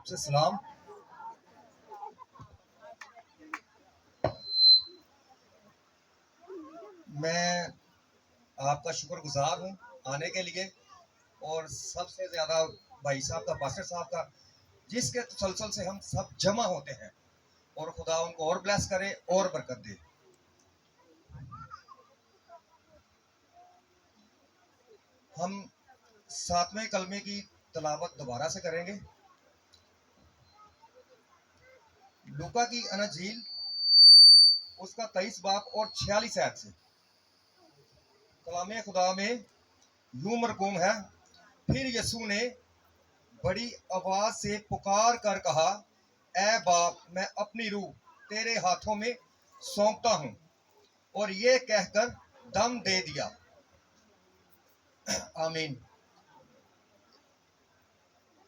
सबसे सलाम। मैं आपका शुक्रगुजार हूँ आने के लिए, और सबसे ज़्यादा भाई साहब का, बासर साहब का, जिसके तसलसल से हम सब जमा होते हैं, और खुदा उनको और ब्लेस करे और बरकत दे। हम 7वें कलमे की तलावत दोबारा से करेंगे। लूका की अनजील उसका 23 बाब और 46 आयत से कलाम खुदा में यूं मरकूम है, फिर यीशु ने बड़ी आवाज से पुकार कर कहा, ए बाप, मैं अपनी रूह तेरे हाथों में सौंपता हूं, और ये कहकर दम दे दिया। आमीन।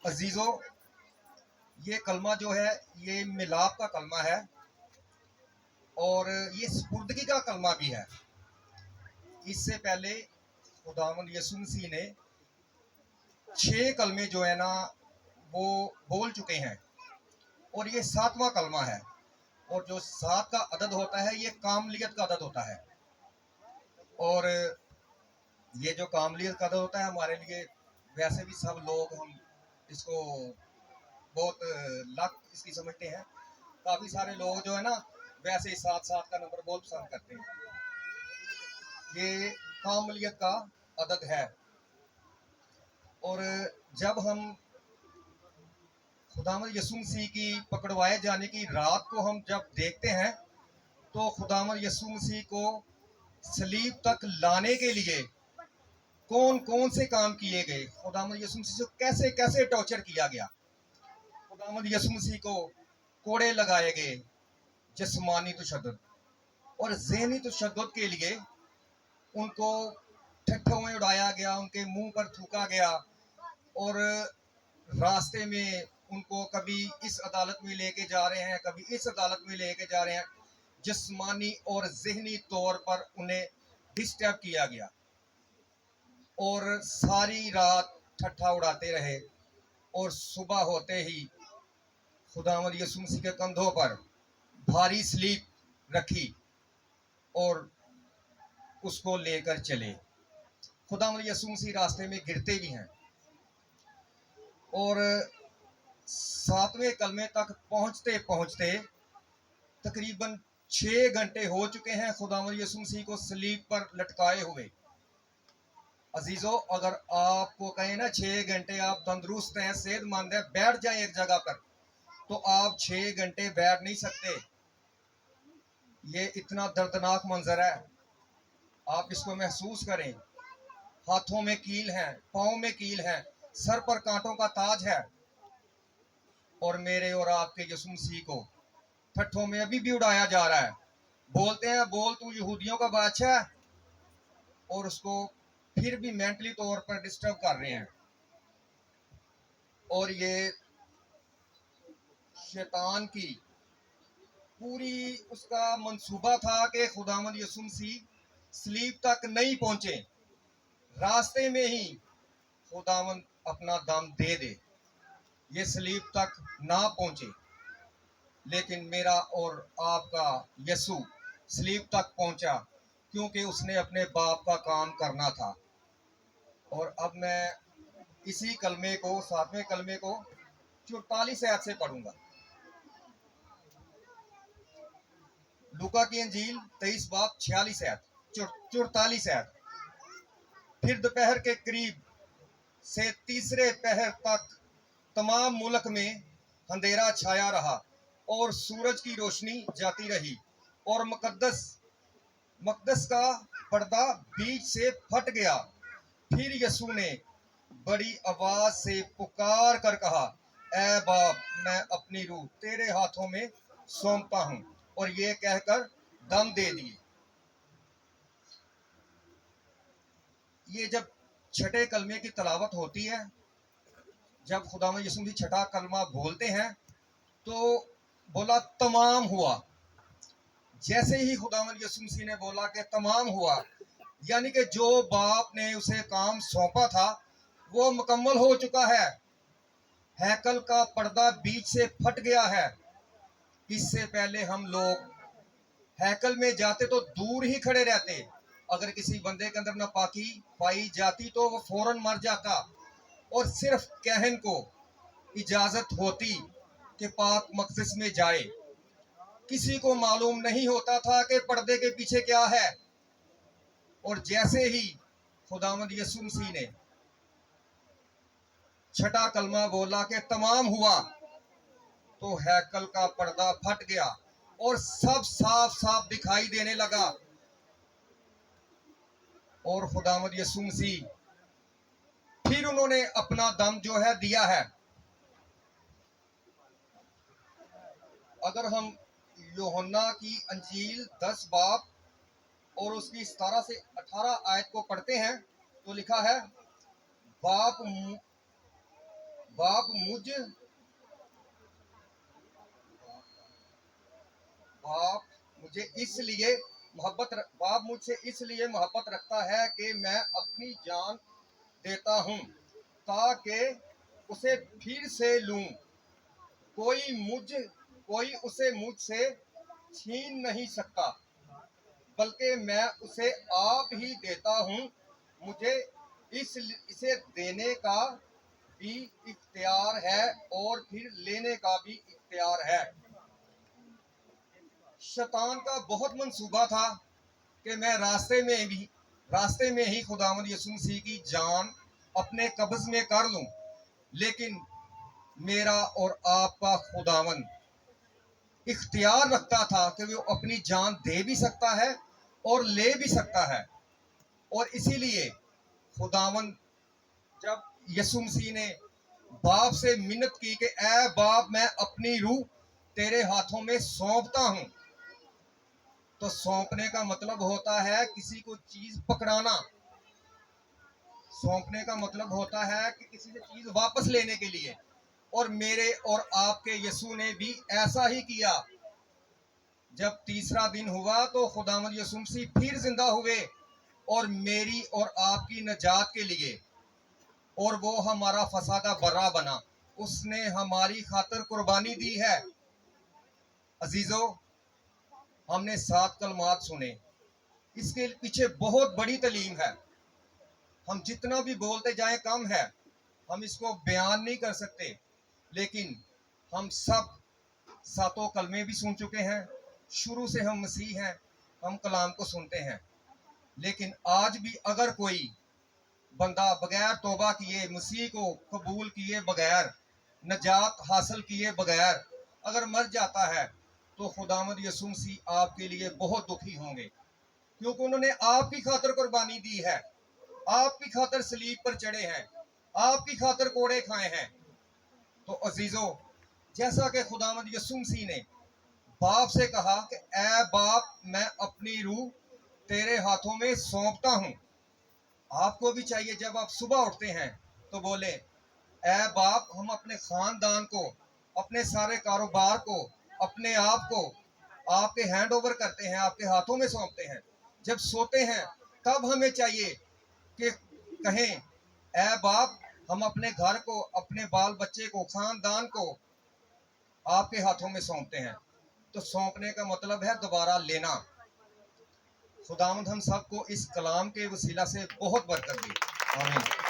अजीजों, ये कलमा जो है ये मिलाप का कलमा है, और ये सुपुर्दगी का कलमा भी है। इससे पहले खुदावंद यीशु मसीह ने 6 कलमे जो है ना वो बोल चुके हैं, और ये 7वां कलमा है। और जो 7 का अदद होता है ये कामलियत का अदद होता है, और ये जो कामलियत का अदद होता है हमारे लिए, वैसे भी सब लोग हम इसको बहुत लक इसकी समझते हैं। काफ़ी सारे लोग जो है ना वैसे ही 7-7 का नंबर बहुत पसंद करते हैं। ये कामलियत का अदद है, और जब हम खुदावंद यीशु मसीह की पकड़वाए जाने की रात को हम जब देखते हैं, तो खुदावंद यीशु मसीह को सलीब तक लाने के लिए कौन कौन से काम किए गए, खुदावंद यीशु मसीह को कैसे कैसे टॉर्चर किया गया। खुदावंद यीशु मसीह को कोड़े लगाए गए, जिस्मानी तशद्दुद और ज़हनी तशद्दुद के लिए उनको ठट्ठों में उड़ाया गया, उनके मुंह पर थूका गया, और रास्ते में उनको कभी इस अदालत में लेके जा रहे हैं, कभी इस अदालत में लेके जा रहे हैं। जिस्मानी और ज़हनी तौर पर उन्हें डिस्टर्ब किया गया, और सारी रात ठट्ठा उड़ाते रहे, और सुबह होते ही खुदावंद यीशु मसीह के कंधों पर भारी स्लीप रखी और उसको लेकर चले। खुदावंद यीशु मसीह रास्ते में गिरते भी हैं, और 7वें कलमे तक पहुंचते पहुंचते तकरीबन 6 घंटे हो चुके हैं खुदावंद यीशु मसीह को सलीब पर लटकाए हुए। अजीजों, अगर आपको कहें ना 6 घंटे आप तंदुरुस्त हैं, सेहतमंद हैं, बैठ जाएं एक जगह पर, तो आप 6 घंटे बैठ नहीं सकते। ये इतना दर्दनाक मंजर है, आप इसको महसूस करें। हाथों में कील हैं, पाँव में कील हैं, सर पर कांटों का ताज है, और मेरे और आपके यीशु मसीह को ठट्ठों में अभी भी उड़ाया जा रहा है। बोलते हैं, बोल तू यहूदियों का बादशाह है, और उसको फिर भी मेंटली तौर पर डिस्टर्ब कर रहे हैं। और ये शैतान की पूरी उसका मंसूबा था कि खुदावंद यीशु मसीह सलीब तक नहीं पहुंचे, रास्ते में ही खुदावंद अपना दम दे दे, ये सलीब तक ना पहुंचे। लेकिन मेरा और आपका यीशु सलीब तक पहुंचा, क्योंकि उसने अपने बाप का काम करना था। और अब मैं इसी कलमे को, 7वें कलमे को 44 आयत से पढ़ूंगा। लूका की अंजील 23 बाब 46 आयत 44 आयत। फिर दोपहर के करीब से तीसरे पहर तक तमाम मुल्क में अंधेरा छाया रहा, और सूरज की रोशनी जाती रही, और मकदस का पर्दा बीच से फट गया। फिर यीशु ने बड़ी आवाज से पुकार कर कहा, ए बाप, मैं अपनी रूह तेरे हाथों में सौंपता हूं, और ये कहकर दम दे दिए। ये जब छठे कलमे की तलावत होती है, जब खुदावंद यीशु मसीह छठा कलमा बोलते हैं, तो बोला तमाम हुआ। जैसे ही खुदावंद यीशु मसीह ने बोला कि तमाम हुआ, यानी कि जो बाप ने उसे काम सौंपा था वो मुकम्मल हो चुका है। हैकल का पर्दा बीच से फट गया है। इससे पहले हम लोग हैकल में जाते तो दूर ही खड़े रहते। अगर किसी बंदे के अंदर नापाकी पाई जाती तो वो फौरन मर जाता, और सिर्फ कहन को इजाजत होती कि पाक मक़दस में जाए। किसी को मालूम नहीं होता था कि पर्दे के पीछे क्या है। और जैसे ही खुदावंद यीशु मसीह ने छठा कलमा बोला कि तमाम हुआ, तो हैकल का पर्दा फट गया और सब साफ साफ दिखाई देने लगा। और खुदावंद यीशु मसीह फिर उन्होंने अपना दम जो है दिया है। अगर हम यूहन्ना की अंजील 10 बाब और उसकी 17 से 18 आयत को पढ़ते हैं तो लिखा है, बाप मुझसे इसलिए मोहब्बत रखता है कि मैं अपनी जान देता हूं ताकि उसे फिर से लूं। कोई उसे मुझसे छीन नहीं सकता, बल्कि मैं उसे आप ही देता हूं। मुझे इसे देने का भी इख्तियार है और फिर लेने का भी इख्तियार है। शैतान का बहुत मंसूबा था कि मैं रास्ते में ही खुदावंद यीशु मसीह की जान अपने कब्ज में कर लूं। लेकिन मेरा और आपका खुदावंद इख्तियार रखता था कि वो अपनी जान दे भी सकता है और ले भी सकता है। और इसीलिए खुदावंद जब यीशु मसीह ने बाप से मिन्नत की कि ऐ बाप, मैं अपनी रूह तेरे हाथों में सौंपता हूं, तो सौंपने का मतलब होता है किसी को चीज पकड़ाना। सौंपने का मतलब होता है कि किसी से चीज वापस लेने के लिए। और मेरे और आपके यीशु ने भी ऐसा ही किया। जब तीसरा दिन हुआ तो खुदावंद यीशु मसीह फिर जिंदा हुए और मेरी और आपकी नजात के लिए, और वो हमारा फसादा बर्रा बना। उसने हमारी खातिर कुर्बानी दी है। अजीजों, हमने 7 कलमात सुने, इसके पीछे बहुत बड़ी तालीम है। हम जितना भी बोलते जाएं कम है, हम इसको बयान नहीं कर सकते। लेकिन हम सब 7 कलमे भी सुन चुके हैं। शुरू से हम मसीह हैं, हम कलाम को सुनते हैं। लेकिन आज भी अगर कोई बंदा बगैर तौबा किए, मसीह को कबूल किए बगैर, नजात हासिल किए बगैर अगर मर जाता है, तो खुदावंद यीशु मसीह आपके लिए बहुत दुखी होंगे, क्योंकि उन्होंने आपकी खातिर कुर्बानी दी है, आपकी खातिर सलीब पर चढ़े हैं, आपकी खातिर कोड़े खाए हैं। तो अजीजों, जैसा कि खुदावंद यीशु मसीह ने बाप से कहा कि ऐ बाप, मैं अपनी रूह तेरे हाथों में सौंपता हूं, आपको भी चाहिए जब आप सुबह उठते हैं तो बोले, ऐ बाप, हम अपने खानदान को, अपने सारे कारोबार को, अपने आप को आपके हैंड ओवर करते हैं, आपके हाथों में सौंपते हैं। जब सोते हैं तब हमें चाहिए कि कहें, ऐ बाप, हम अपने घर को, अपने बाल बच्चे को, खानदान को आपके हाथों में सौंपते हैं। तो सौंपने का मतलब है दोबारा लेना। खुदावंद हम सबको इस कलाम के वसीला से बहुत बरकत दे। आमीन।